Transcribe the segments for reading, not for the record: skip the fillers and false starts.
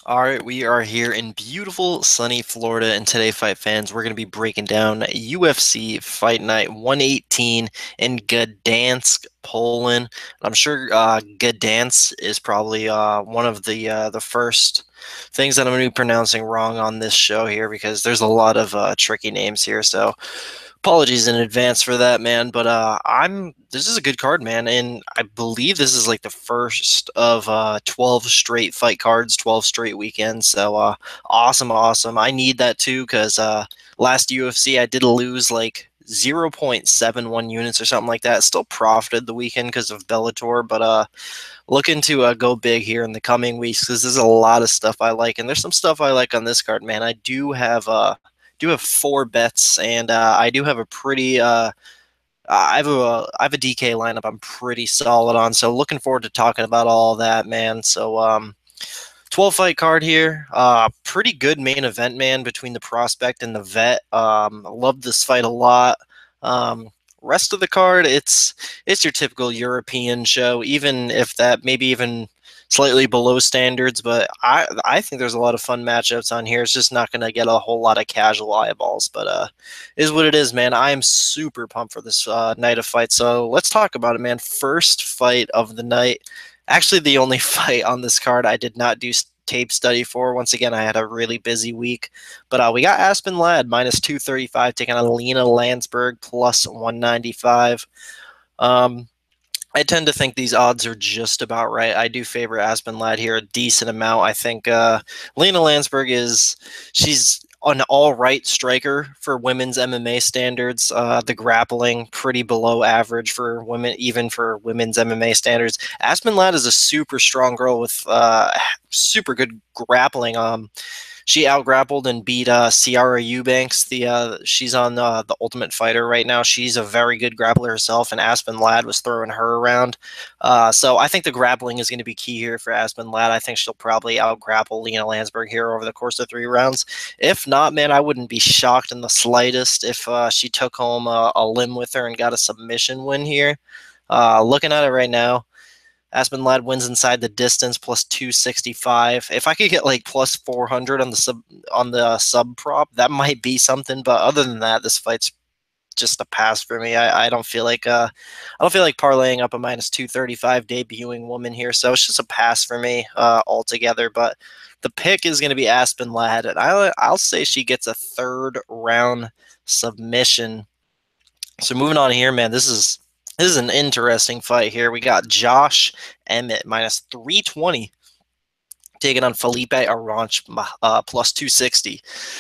All right, we are here in beautiful sunny Florida, and today, fight fans, we're going to be breaking down UFC Fight Night 118 in Gdansk, Poland. I'm sure Gdansk is probably one of the first things that I'm going to be pronouncing wrong on this show here because there's a lot of tricky names here. So apologies in advance for that, man. But this is a good card, man, and I believe this is like the first of 12 straight fight cards, 12 straight weekends. So awesome, awesome. I need that too because last UFC I did lose like 0.71 units or something like that. Still profited the weekend because of Bellator, but looking to go big here in the coming weeks because there's a lot of stuff I like, and there's some stuff I like on this card, man. I do have four bets, and I do have a pretty I have a DK lineup I'm pretty solid on. So looking forward to talking about all that, man. So 12 fight card here. Pretty good main event, man, between the prospect and the vet. I love this fight a lot. Rest of the card, it's your typical European show, even if that maybe even slightly below standards. But I think there's a lot of fun matchups on here. It's just not going to get a whole lot of casual eyeballs, but is what it is, man. I am super pumped for this night of fights. So let's talk about it, man. First fight of the night. Actually, the only fight on this card I did not do tape study for. Once again, I had a really busy week. But we got Aspen Lad minus 235 taking on Lina Lansberg plus 195. I tend to think these odds are just about right. I do favor Aspen Lad here a decent amount. I think Lina Lansberg she's an all right striker for women's MMA standards. The grappling pretty below average for women, even for women's MMA standards. Aspen Ladd is a super strong girl with super good grappling. She outgrappled and beat Ciara Eubanks. She's on the Ultimate Fighter right now. She's a very good grappler herself, and Aspen Ladd was throwing her around. So I think the grappling is going to be key here for Aspen Ladd. I think she'll probably outgrapple Lina Lansberg here over the course of 3 rounds. If not, man, I wouldn't be shocked in the slightest if she took home a limb with her and got a submission win here. Looking at it right now, Aspen Lad wins inside the distance plus 265. If I could get like plus 400 on the sub prop, that might be something. But other than that, this fight's just a pass for me. I don't feel like parlaying up a minus 235 debuting woman here. So it's just a pass for me altogether. But the pick is going to be Aspen Lad, and I'll say she gets a third round submission. So moving on here, man, this is an interesting fight here. We got Josh Emmett minus 320 taking on Felipe Arantes plus 260.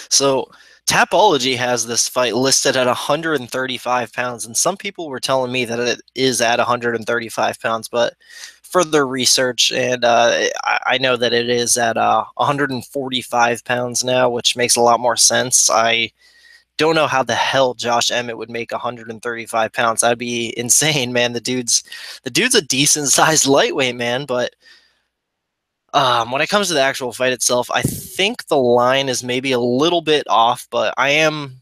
So Tapology has this fight listed at 135 pounds, and some people were telling me that it is at 135 pounds, but further research, and I know that it is at 145 pounds now, which makes a lot more sense. I don't know how the hell Josh Emmett would make 135 pounds. That'd be insane, man. The dude's a decent sized lightweight, man. But when it comes to the actual fight itself, I think the line is maybe a little bit off. But I am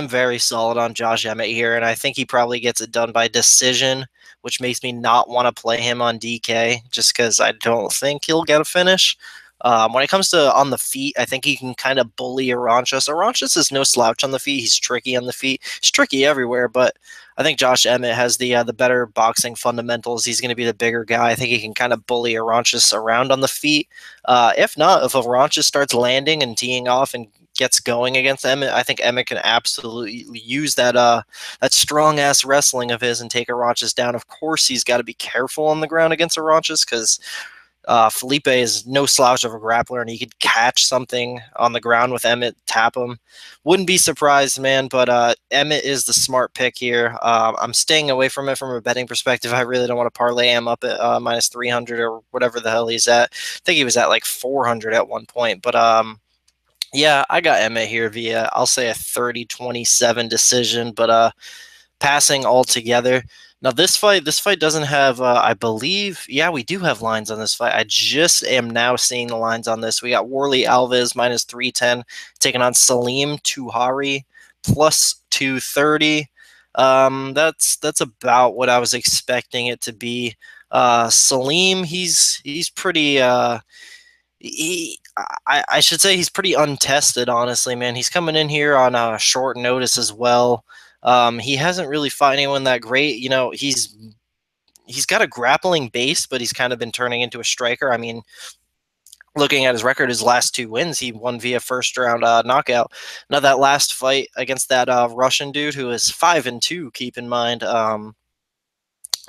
very solid on Josh Emmett here, and I think he probably gets it done by decision, which makes me not want to play him on DK just because I don't think he'll get a finish. When it comes to on the feet, I think he can kind of bully Arantes. Arantes is no slouch on the feet. He's tricky on the feet. He's tricky everywhere, but I think Josh Emmett has the better boxing fundamentals. He's going to be the bigger guy. I think he can kind of bully Arantes around on the feet. If not, if Arantes starts landing and teeing off and gets going against Emmett, I think Emmett can absolutely use that strong ass wrestling of his and take Arantes down. Of course, he's got to be careful on the ground against Arantes because Felipe is no slouch of a grappler, and he could catch something on the ground with Emmett, tap him. Wouldn't be surprised, man, but Emmett is the smart pick here. I'm staying away from it from a betting perspective. I really don't want to parlay him up at minus 300 or whatever the hell he's at. I think he was at like 400 at one point, but yeah, I got Emmett here via, I'll say a 30-27 decision, but passing altogether. Now this fight doesn't have, I believe, yeah, we do have lines on this fight. I just am now seeing the lines on this. We got Warlley Alves minus 310 taking on Salim Touahri plus 230. That's about what I was expecting it to be. Salim, he's pretty I should say he's pretty untested, honestly, man. He's coming in here on short notice as well. He hasn't really fought anyone that great. He's got a grappling base, but he's kind of been turning into a striker. I mean, looking at his record, his last 2 wins, he won via first round knockout. Now that last fight against that Russian dude who is 5-2, keep in mind.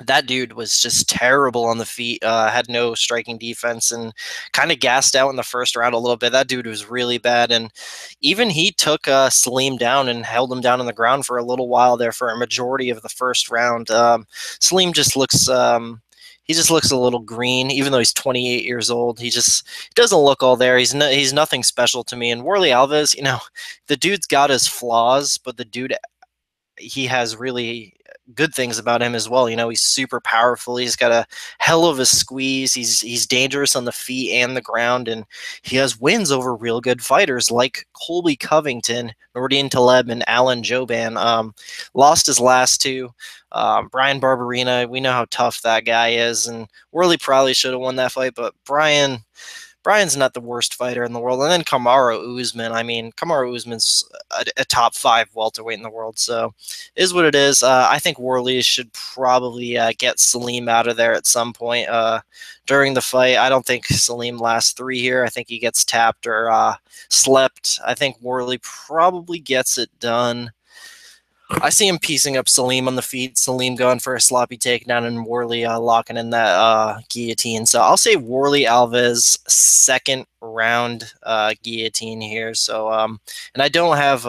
That dude was just terrible on the feet, had no striking defense, and kind of gassed out in the first round a little bit. That dude was really bad, and even he took Salim down and held him down on the ground for a little while there for a majority of the first round. Salim just looks he just looks a little green, even though he's 28 years old. He doesn't look all there. He's nothing special to me. And Warlley Alves, the dude's got his flaws, but the dude, he has really good things about him as well. He's super powerful. He's got a hell of a squeeze. He's dangerous on the feet and the ground, and he has wins over real good fighters like Colby Covington, Nordine Taleb, and Alan Jouban. Lost his last two. Brian Barberina, we know how tough that guy is, and Warlley probably should have won that fight, but Brian's not the worst fighter in the world. And then Kamaru Usman. I mean, Kamaru Usman's a top 5 welterweight in the world. So, is what it is. I think Warlley should probably get Salim out of there at some point during the fight. I don't think Salim lasts 3 here. I think he gets tapped or slept. I think Warlley probably gets it done. I see him piecing up Salim on the feet, Salim going for a sloppy takedown, and Warlley locking in that guillotine. So I'll say Warlley Alves second round guillotine here. So and I don't have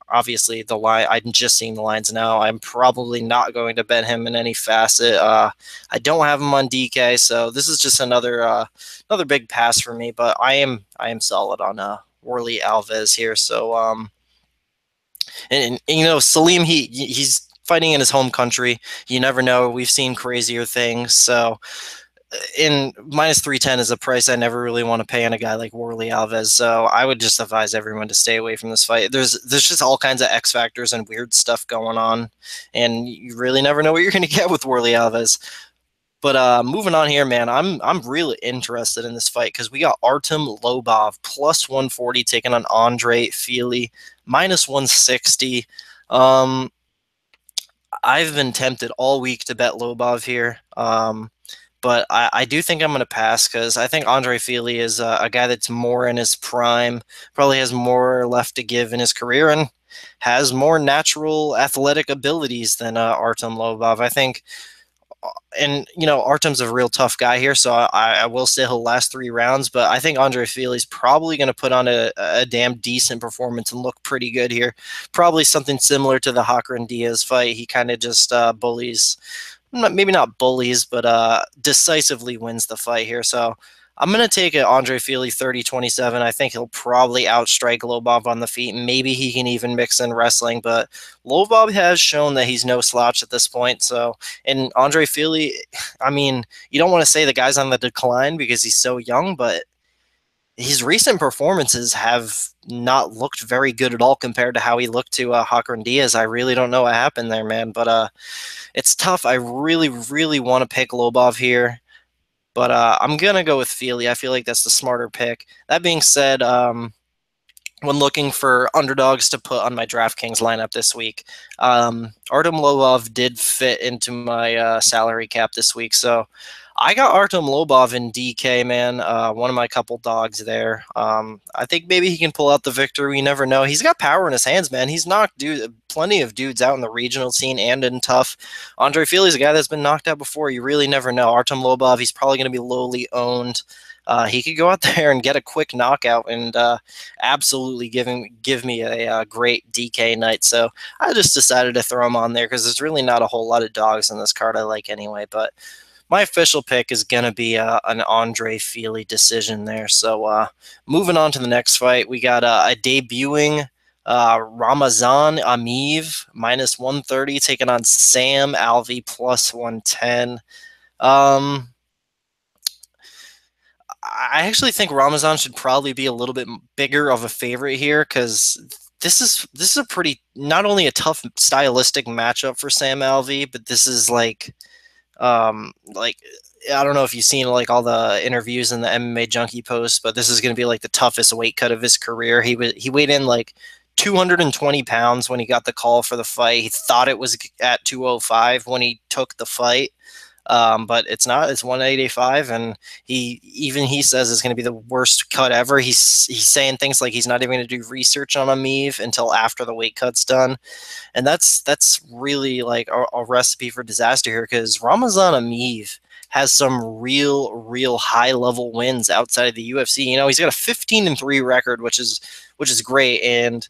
obviously the line. I'm just seeing the lines now. I'm probably not going to bet him in any facet. I don't have him on DK, so this is just another big pass for me. But I am solid on Warlley Alves here. So and Salim, he's fighting in his home country. You never know. We've seen crazier things. So in -310 is a price I never really want to pay on a guy like Warlley Alves. So I would just advise everyone to stay away from this fight. There's just all kinds of X factors and weird stuff going on, and you really never know what you're going to get with Warlley Alves. But moving on here, man, I'm really interested in this fight because we got Artem Lobov +140 taking on Andre Fili -160. I've been tempted all week to bet Lobov here, but I do think I'm going to pass because I think Andre Fili is a guy that's more in his prime, probably has more left to give in his career, and has more natural athletic abilities than Artem Lobov. I think. And Artem's a real tough guy here, so I will say he'll last 3 rounds. But I think Andre Fili's probably going to put on a damn decent performance and look pretty good here. Probably something similar to the Haqparast Diaz fight. He kind of just bullies, maybe not bullies, but decisively wins the fight here. So I'm going to take an Andre Fili 30-27. I think he'll probably outstrike Lobov on the feet. Maybe he can even mix in wrestling, but Lobov has shown that he's no slouch at this point. So, and Andre Fili, I mean, you don't want to say the guy's on the decline because he's so young, but his recent performances have not looked very good at all compared to how he looked to Haqparast Diaz. I really don't know what happened there, man, but it's tough. I really, really want to pick Lobov here. But I'm going to go with Fili. I feel like that's the smarter pick. That being said, when looking for underdogs to put on my DraftKings lineup this week, Artem Lobov did fit into my salary cap this week. So I got Artem Lobov in DK, man. One of my couple dogs there. I think maybe he can pull out the victory. We never know. He's got power in his hands, man. He's knocked plenty of dudes out in the regional scene and in tough. Andre Fili's a guy that's been knocked out before. You really never know. Artem Lobov, he's probably going to be lowly owned. He could go out there and get a quick knockout and absolutely give me a great DK night. So I just decided to throw him on there because there's really not a whole lot of dogs in this card I like anyway. But my official pick is going to be an Andre Fili decision there. So moving on to the next fight, we got a debuting Ramazan Emeev -130 taking on Sam Alvey +110. I actually think Ramazan should probably be a little bit bigger of a favorite here because this is a pretty, not only a tough stylistic matchup for Sam Alvey, but this is like I don't know if you've seen like all the interviews in the MMA Junkie post, but this is going to be like the toughest weight cut of his career. He weighed in like 220 pounds when he got the call for the fight. He thought it was at 205 when he took the fight. But it's not. It's 185, and he says it's going to be the worst cut ever. He's saying things like he's not even going to do research on Emeev until after the weight cut's done, and that's really like a recipe for disaster here because Ramazan Emeev has some real high level wins outside of the UFC. You know, he's got a 15-3 record, which is great, and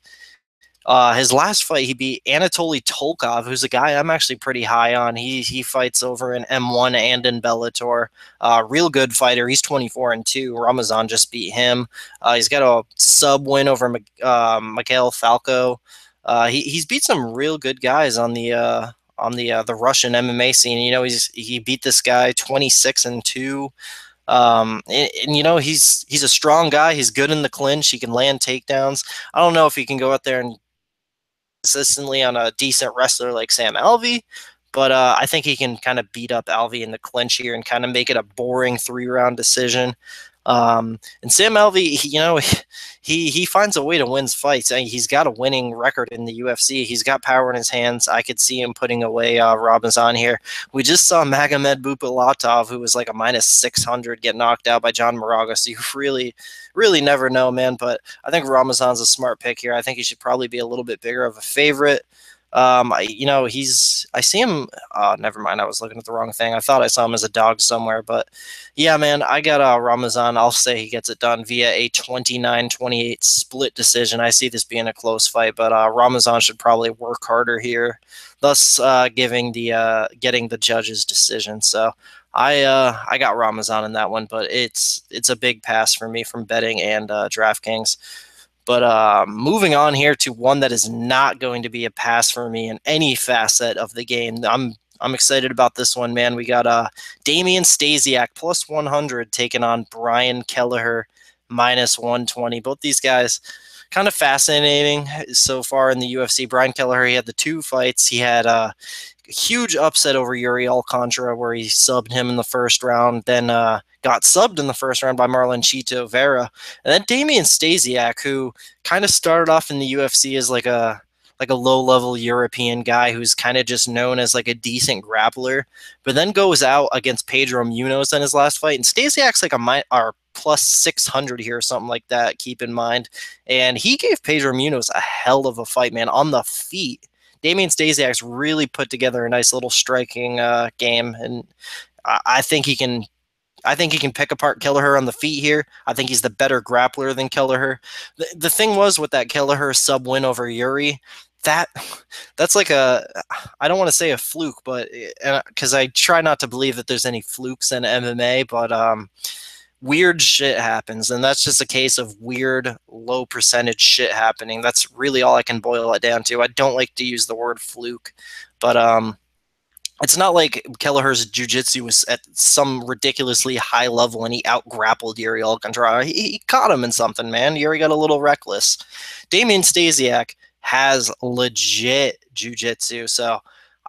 his last fight, he beat Anatoly Tolkov, who's a guy I'm actually pretty high on. He fights over in M1 and in Bellator. Real good fighter. He's 24-2. Ramazan just beat him. He's got a sub win over Mikhail Falco. He's beat some real good guys on the Russian MMA scene. You know, he beat this guy 26-2. And you know, he's a strong guy. He's good in the clinch. He can land takedowns. I don't know if he can go out there and consistently on a decent wrestler like Sam Alvey, but I think he can kind of beat up Alvey in the clinch here and kind of make it a boring 3-round decision. And Sam Alvey, you know, he finds a way to win fights. I mean, he's got a winning record in the UFC. He's got power in his hands. I could see him putting away Ramazan here. We just saw Magomed Bupilatov, who was like a -600, get knocked out by John Moraga. So you really never know, man. But I think Ramazan's a smart pick here. I think he should probably be a little bit bigger of a favorite. I see him. Never mind. I was looking at the wrong thing. I thought I saw him as a dog somewhere, but yeah, man, I got Ramazan. I'll say he gets it done via a 29-28 split decision. I see this being a close fight, but Ramazan should probably work harder here, thus getting the judge's decision. So I got Ramazan in that one, but it's a big pass for me from betting and DraftKings. But moving on here to one that is not going to be a pass for me in any facet of the game. I'm excited about this one, man. We got Damian Stasiak plus 100 taking on Brian Kelleher minus 120. Both these guys kind of fascinating so far in the UFC. Brian Kelleher, he had the 2 fights. He had a huge upset over Yuri Alcantara where he subbed him in the first round, then got subbed in the first round by Marlon Chito Vera. And then Damian Stasiak, who kind of started off in the UFC as like a low-level European guy who's kind of just known as like a decent grappler, but then goes out against Pedro Munoz in his last fight. And Stasiak's like a plus 600 here or something like that, keep in mind. And he gave Pedro Munoz a hell of a fight, man, on the feet. Damian Stasiak's really put together a nice little striking game, and I think he can pick apart Kelleher on the feet here. I think he's the better grappler than Kelleher. The thing was with that Kelleher sub win over Yuri, that's like I don't want to say a fluke, but because I try not to believe that there's any flukes in MMA, but weird shit happens, and that's just a case of weird low percentage shit happening. That's really all I can boil it down to. I don't like to use the word fluke, but it's not like Kelleher's jiu-jitsu was at some ridiculously high level and he out-grappled Yuri Alcantara. He caught him in something, man. Yuri got a little reckless. Damian Stasiak has legit jiu-jitsu, so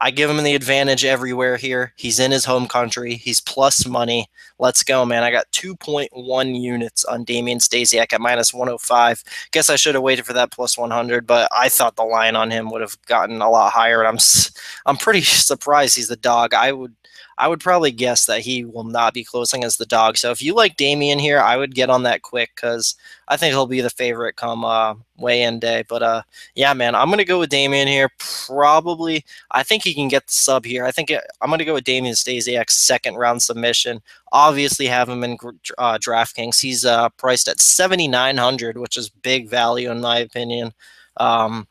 I give him the advantage everywhere here. He's in his home country. He's plus money. Let's go, man. I got 2.1 units on Damian Stasiak at minus 105. Guess I should have waited for that plus 100, but I thought the line on him would have gotten a lot higher, and I'm pretty surprised he's the dog. I would probably guess that he will not be closing as the dog. So if you like Damian here, I would get on that quick because I think he'll be the favorite come weigh-in day. But yeah, man, I'm going to go with Damian here. Probably, I think he can get the sub here. I'm going to go with Damian Stasiak's second round submission. Obviously have him in DraftKings. He's priced at 7,900, which is big value in my opinion. One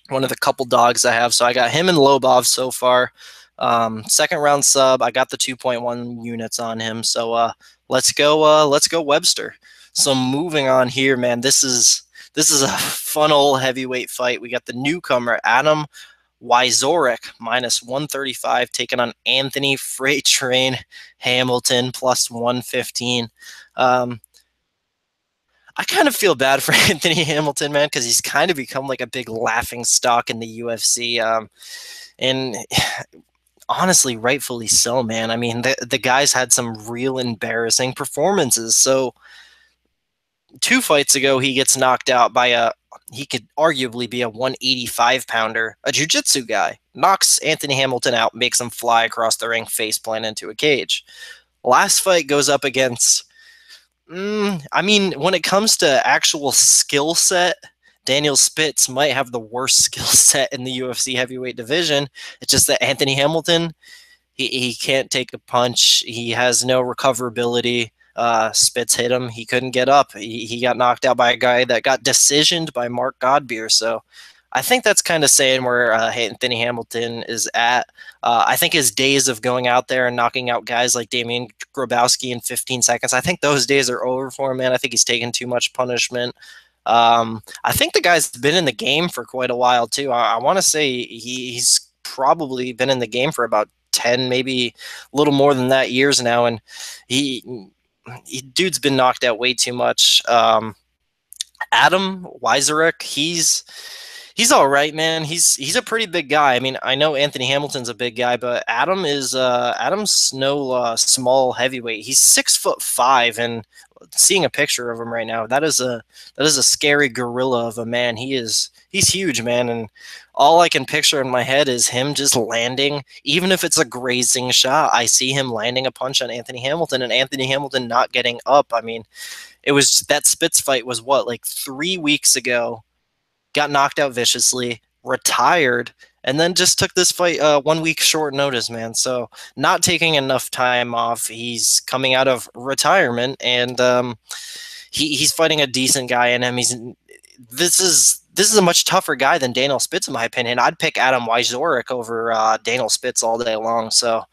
of the couple dogs I have. So I got him and Lobov so far. Second round sub. I got the 2.1 units on him. So let's go Webster. So moving on here, man, this is a fun old heavyweight fight. We got the newcomer Adam Wieczorek minus 135 taking on Anthony Freight Train Hamilton plus 115. I kind of feel bad for Anthony Hamilton, man, because he's kind of become like a big laughing stock in the UFC. And honestly, rightfully so, man. I mean, the guy's had some real embarrassing performances. So 2 fights ago, he gets knocked out by he could arguably be a 185 pounder, a jiu-jitsu guy, knocks Anthony Hamilton out, makes him fly across the ring, face plant into a cage. Last fight goes up against, I mean, when it comes to actual skill set, Daniel Spitz might have the worst skill set in the UFC heavyweight division. It's just that Anthony Hamilton, he can't take a punch. He has no recoverability. Spitz hit him. He couldn't get up. He got knocked out by a guy that got decisioned by Mark Godbeer. So I think that's kind of saying where Anthony Hamilton is at. I think his days of going out there and knocking out guys like Damian Grabowski in 15 seconds, I think those days are over for him, man. I think he's taken too much punishment. I think the guy's been in the game for quite a while, too. I want to say he's probably been in the game for about 10, maybe a little more than that years now, and dude's been knocked out way too much. Adam Wieczorek, he's all right, man. He's a pretty big guy. I mean, I know Anthony Hamilton's a big guy, but Adam's no small heavyweight. He's 6'5", and seeing a picture of him right now, that is a scary gorilla of a man. He's huge, man, and all I can picture in my head is him just landing, even if it's a grazing shot. I see him landing a punch on Anthony Hamilton, and Anthony Hamilton not getting up. I mean, it was that Spitz fight was what, like 3 weeks ago. Got knocked out viciously, retired, and then just took this fight 1 week short notice, man. So not taking enough time off. He's coming out of retirement, and he's fighting a decent guy in him. This is a much tougher guy than Daniel Spitz, in my opinion. I'd pick Adam Wieczorek over Daniel Spitz all day long. So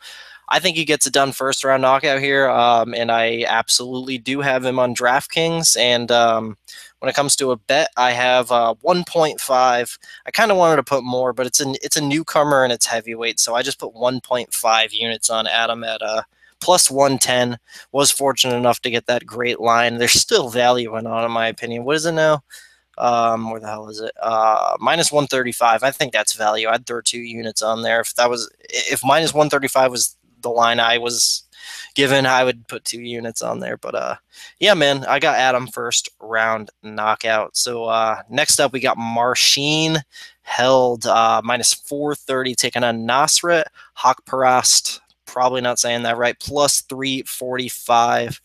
I think he gets it done first round knockout here, and I absolutely do have him on DraftKings. And when it comes to a bet, I have 1.5. I kind of wanted to put more, but it's a newcomer and it's heavyweight, so I just put 1.5 units on Adam at plus 110. Was fortunate enough to get that great line. There's still value in on, in my opinion. What is it now? Where the hell is it? Minus 135. I think that's value. I'd throw 2 units on there. If minus 135 was the line I was given, I would put 2 units on there. But yeah, man, I got Adam first round knockout. So next up, we got Marcin held minus 430 taking on Nasrat. Haqparast, probably not saying that right, plus 345.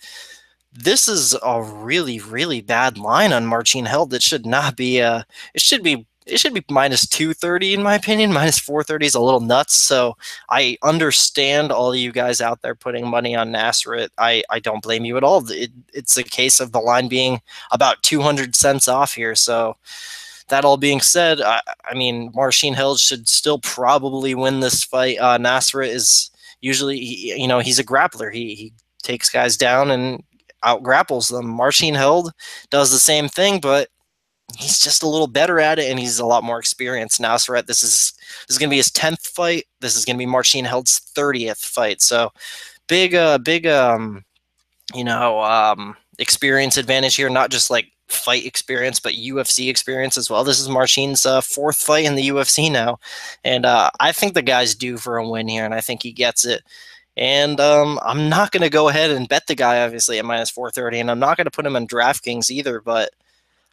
This is a really, really bad line on Marcin held. It should not be. It should be minus 230 in my opinion. Minus 430 is a little nuts. So I understand all of you guys out there putting money on Nasrat. I don't blame you at all. It's a case of the line being about 200 cents off here. So that all being said, I mean, Marcin held should still probably win this fight. Nasrat is usually, he's a grappler. He takes guys down and out grapples them. Marcin held does the same thing, but he's just a little better at it, and he's a lot more experienced. Nasrat, this is going to be his 10th fight. This is going to be Marcin held's 30th fight. So big experience advantage here, not just like fight experience, but UFC experience as well. This is Marcin's 4th fight in the UFC now, and I think the guy's due for a win here, and I think he gets it. And I'm not going to go ahead and bet the guy, obviously, at minus 430, and I'm not going to put him on DraftKings either, but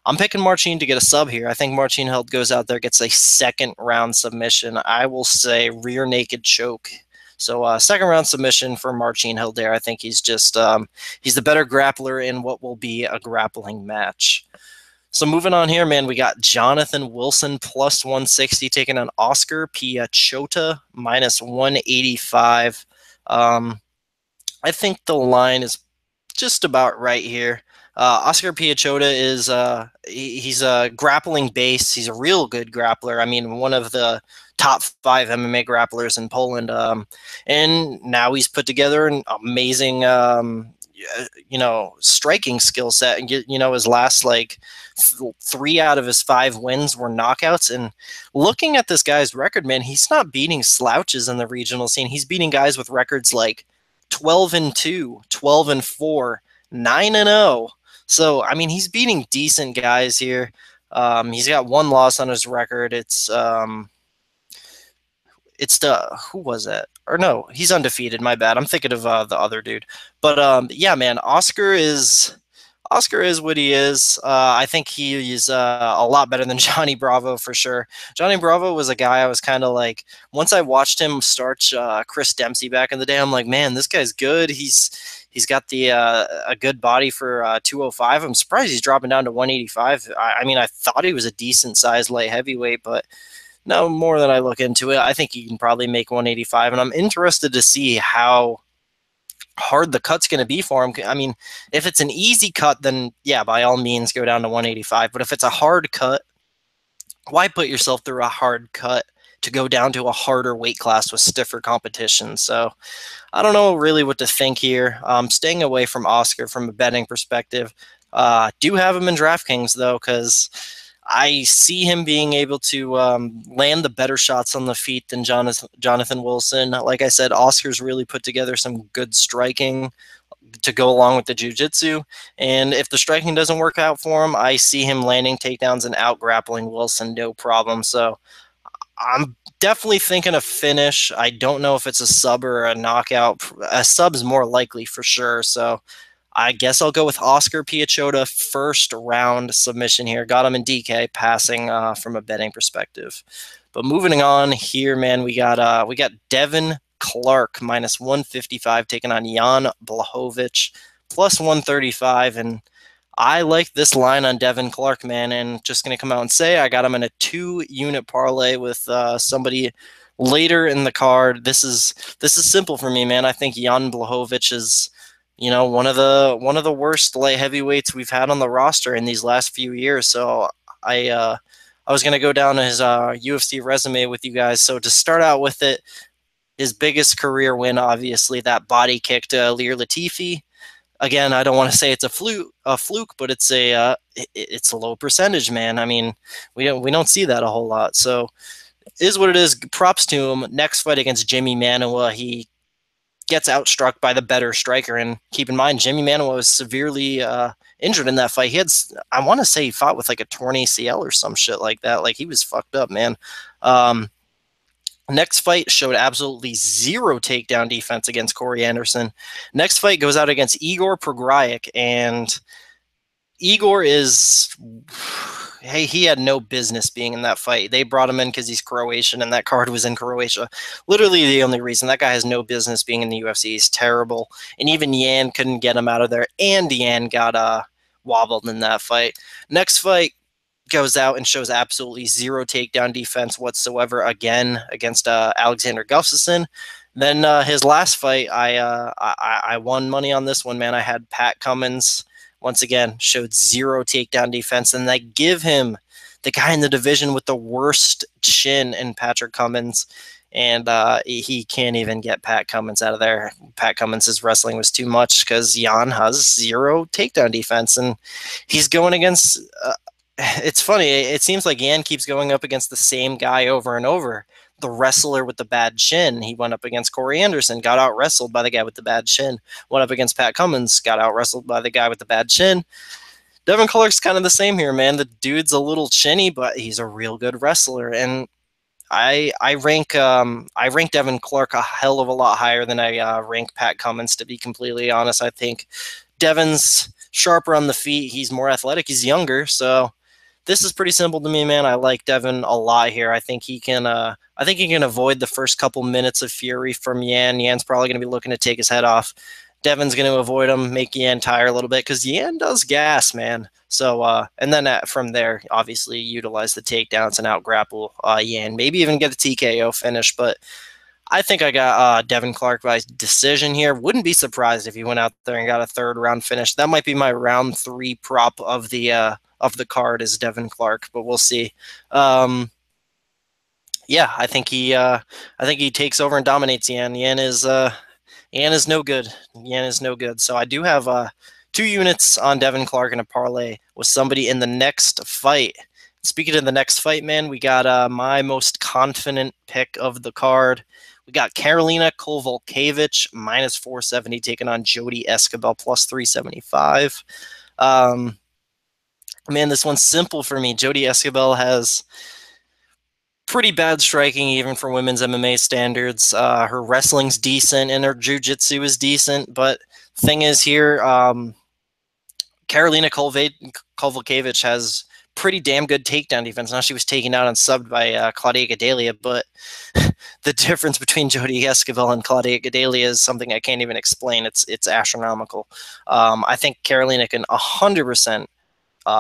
I'm picking Marcin to get a sub here. I think Marcin held goes out there, gets a 2nd round submission. I will say rear naked choke. So 2nd round submission for Marcin held there. I think he's just he's the better grappler in what will be a grappling match. So moving on here, man, we got Jonathan Wilson plus 160 taking on Oskar Piechota minus 185. I think the line is just about right here. Oskar Piechota is he's a grappling base. He's a real good grappler. I mean, one of the top 5 MMA grapplers in Poland. And now he's put together an amazing, striking skill set. And his last 3 out of his 5 wins were knockouts. And looking at this guy's record, man, he's not beating slouches in the regional scene. He's beating guys with records like 12-2, 12-4, 9-0. So, I mean, he's beating decent guys here. He's got 1 loss on his record. It's who was it? or no, he's undefeated. My bad. I'm thinking of the other dude. But yeah, man, Oscar is what he is. I think he's a lot better than Johnny Bravo for sure. Johnny Bravo was a guy I was kind of like, once I watched him starch Chris Dempsey back in the day, I'm like, man, this guy's good. He's got the a good body for 205. I'm surprised he's dropping down to 185. I mean, I thought he was a decent sized light heavyweight, but no more than I look into it. I think he can probably make 185, and I'm interested to see how hard the cut's going to be for him. I mean, if it's an easy cut, then yeah, by all means, go down to 185. But if it's a hard cut, why put yourself through a hard cut to go down to a harder weight class with stiffer competition? So I don't know really what to think here. Staying away from Oscar from a betting perspective. Do have him in DraftKings though, because I see him being able to land the better shots on the feet than Jonathan Wilson. Like I said, Oscar's really put together some good striking to go along with the jiu-jitsu. And if the striking doesn't work out for him, I see him landing takedowns and out-grappling Wilson no problem. So I'm definitely thinking a finish. I don't know if it's a sub or a knockout. A sub's more likely for sure. So I guess I'll go with Oskar Piechota first round submission here. Got him in DK passing from a betting perspective. But moving on here, man, we got Devin Clark minus 155 taking on Jan Blachowicz plus 135, and I like this line on Devin Clark, man, and just going to come out and say I got him in a 2-unit parlay with somebody later in the card. This is simple for me, man. I think Jan Blachowicz is, you know, one of the worst light heavyweights we've had on the roster in these last few years. So I was going to go down his UFC resume with you guys. So to start out with it, his biggest career win, obviously, that body kick to Ilir Latifi. Again, I don't want to say it's a fluke, but it's a low percentage, man. I mean, we don't see that a whole lot. So is what it is. Props to him. Next fight against Jimmy Manuwa, he gets outstruck by the better striker. And keep in mind, Jimmy Manuwa was severely injured in that fight. He had, I want to say, he fought with like a torn ACL or some shit like that. Like he was fucked up, man. Next fight showed absolutely zero takedown defense against Corey Anderson. Next fight goes out against Igor Prograjic, and Igor is, hey, he had no business being in that fight. They brought him in because he's Croatian, and that card was in Croatia. Literally the only reason. That guy has no business being in the UFC. He's terrible. And even Yan couldn't get him out of there, and Yan got wobbled in that fight. Next fight goes out and shows absolutely zero takedown defense whatsoever again against Alexander Gustafsson. Then his last fight, I won money on this one, man. I had Pat Cummins. Once again, showed zero takedown defense, and they give him the guy in the division with the worst chin in Patrick Cummins, and he can't even get Pat Cummins out of there. Pat Cummins' wrestling was too much because Jan has zero takedown defense, and he's going against it's funny. It seems like Yan keeps going up against the same guy over and over. The wrestler with the bad chin. He went up against Corey Anderson, got out wrestled by the guy with the bad chin. Went up against Pat Cummins, got out wrestled by the guy with the bad chin. Devin Clark's kind of the same here, man. The dude's a little chinny, but he's a real good wrestler. And I rank Devin Clark a hell of a lot higher than I rank Pat Cummins, to be completely honest. I think Devin's sharper on the feet. He's more athletic. He's younger, so this is pretty simple to me, man. I like Devin a lot here. I think he can avoid the first couple minutes of fury from Yan. Yan's probably going to be looking to take his head off. Devin's going to avoid him, make Yan tire a little bit, because Yan does gas, man. So, and then from there, obviously, utilize the takedowns and out-grapple Yan. Maybe even get a TKO finish, but I think I got Devin Clark by decision here. Wouldn't be surprised if he went out there and got a third-round finish. That might be my round 3 prop of the card is Devin Clark, but we'll see. Yeah, I think he takes over and dominates Yan. Yan is no good. Yan is no good. So I do have 2 units on Devin Clark in a parlay with somebody in the next fight. Speaking of the next fight, man, we got my most confident pick of the card. We got Karolina Kowalkiewicz minus 470 taking on Jody Escobar plus 375. Man, this one's simple for me. Jody Escobar has pretty bad striking even for women's MMA standards. Her wrestling's decent and her jiu-jitsu is decent, but thing is here, Karolina Kowalkiewicz has pretty damn good takedown defense. Now she was taken out and subbed by Claudia Gadelha, but the difference between Jodie Esquivel and Claudia Gadelha is something I can't even explain. It's astronomical. I think Karolina can 100%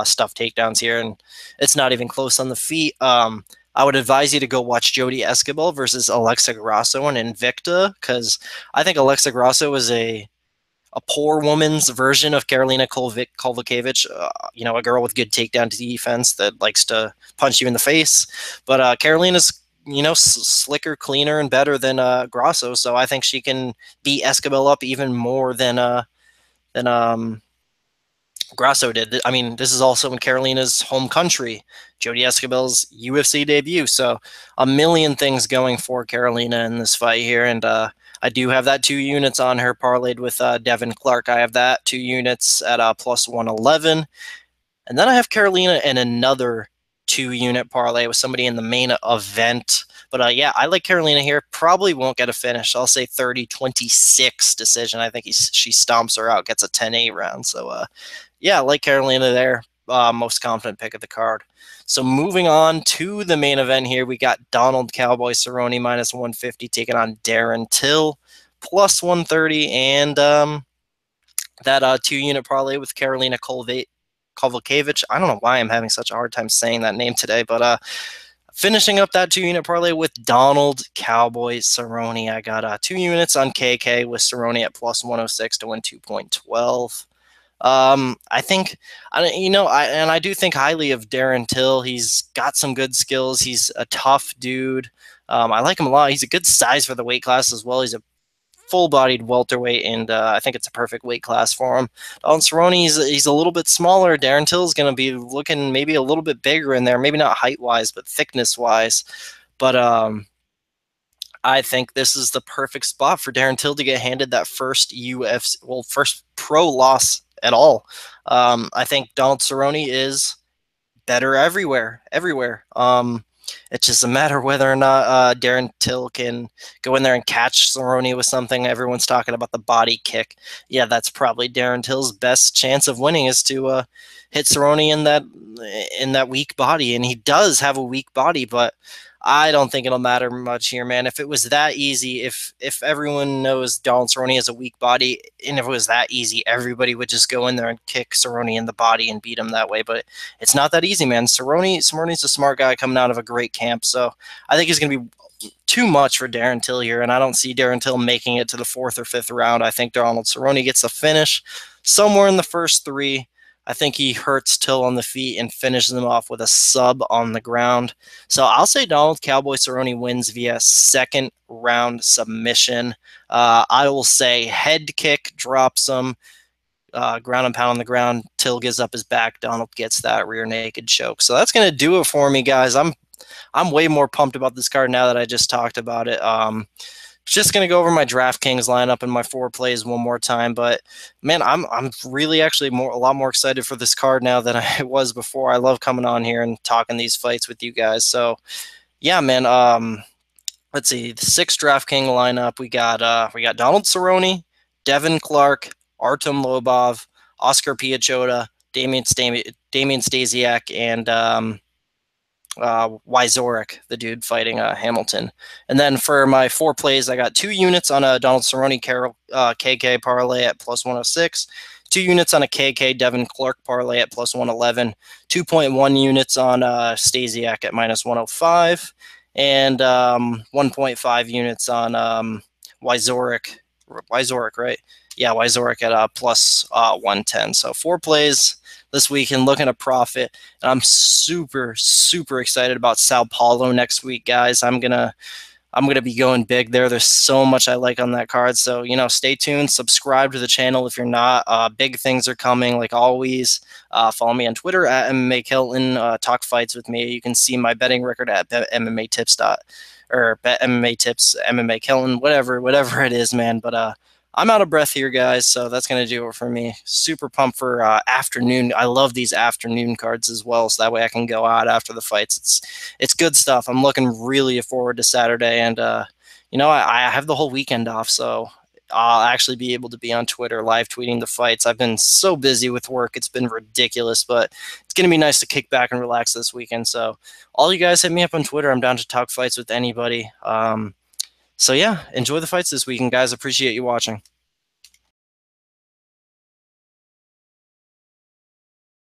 stuff takedowns here, and it's not even close on the feet. I would advise you to go watch Jodie Esquivel versus Alexa Grasso and Invicta, because I think Alexa Grasso is a poor woman's version of Karolina Kowalkiewicz, a girl with good takedown defense that likes to punch you in the face. But Karolina's, slicker, cleaner, and better than Grasso, so I think she can beat Esquivel up even more than Grasso did. I mean, this is also in Karolina's home country, Jodie Esquivel's UFC debut. So a million things going for Karolina in this fight here. And I do have that 2 units on her parlayed with Devin Clark. I have that 2 units at plus 111. And then I have Karolina in another 2-unit parlay with somebody in the main event. But yeah, I like Karolina here. Probably won't get a finish. I'll say 30-26 decision. I think she stomps her out, gets a 10-8 round. So yeah, I like Karolina there. Most confident pick of the card. So moving on to the main event here, we got Donald Cowboy Cerrone minus 150 taking on Darren Till plus 130, and that 2-unit parlay with Karolina Kowalkiewicz. I don't know why I'm having such a hard time saying that name today, but finishing up that 2-unit parlay with Donald Cowboy Cerrone. I got 2 units on KK with Cerrone at plus 106 to win 2.12. I think, I do think highly of Darren Till. He's got some good skills. He's a tough dude. I like him a lot. He's a good size for the weight class as well. He's a full-bodied welterweight, and I think it's a perfect weight class for him. Donald Cerrone, he's a little bit smaller. Darren Till is going to be looking maybe a little bit bigger in there, maybe not height-wise, but thickness-wise. But I think this is the perfect spot for Darren Till to get handed that first first pro loss at all. I think Donald Cerrone is better everywhere. It's just a matter of whether or not Darren Till can go in there and catch Cerrone with something. Everyone's talking about the body kick. Yeah, that's probably Darren Till's best chance of winning, is to hit Cerrone in that weak body, and he does have a weak body, but I don't think it'll matter much here, man. If it was that easy, if everyone knows Donald Cerrone has a weak body, and if it was that easy, everybody would just go in there and kick Cerrone in the body and beat him that way. But it's not that easy, man. Cerrone's a smart guy coming out of a great camp, so I think he's going to be too much for Darren Till here, and I don't see Darren Till making it to the 4th or 5th round. I think Donald Cerrone gets the finish somewhere in the first 3. I think he hurts Till on the feet and finishes him off with a sub on the ground. So I'll say Donald Cowboy Cerrone wins via 2nd round submission. I will say head kick drops him, ground and pound on the ground. Till gives up his back. Donald gets that rear naked choke. So that's going to do it for me, guys. I'm way more pumped about this card now that I just talked about it. Just gonna go over my DraftKings lineup and my 4 plays one more time, but man, I'm really actually a lot more excited for this card now than I was before. I love coming on here and talking these fights with you guys. So yeah, man. Let's see, the 6 DraftKings lineup. We got Donald Cerrone, Devin Clark, Artem Lobov, Oskar Piechota, Damian Stasiak, and Wieczorek, the dude fighting Hamilton. And then for my 4 plays, I got 2 units on a Donald Cerrone KK parlay at plus 106, 2 units on a KK Devin Clark parlay at plus 111, 2.1 units on Stasiak at minus 105, and 1.5 units on Wieczorek. Wieczorek, right? Yeah, Wieczorek at plus 110. So 4 plays this weekend, looking to profit. And I'm super, super excited about Sao Paulo next week, guys. I'm gonna be going big there. There's so much I like on that card. So, stay tuned. Subscribe to the channel if you're not. Big things are coming, like always. Follow me on Twitter at MMA Kelton. Talk fights with me. You can see my betting record at MMA Tips or Bet MMA Tips, MMA Kelton, whatever it is, man. But I'm out of breath here, guys, so that's going to do it for me. Super pumped for afternoon. I love these afternoon cards as well, so that way I can go out after the fights. It's good stuff. I'm looking really forward to Saturday, and I have the whole weekend off, so I'll actually be able to be on Twitter live tweeting the fights. I've been so busy with work, it's been ridiculous, but it's going to be nice to kick back and relax this weekend. So all you guys hit me up on Twitter. I'm down to talk fights with anybody. So yeah, enjoy the fights this weekend, guys. Appreciate you watching.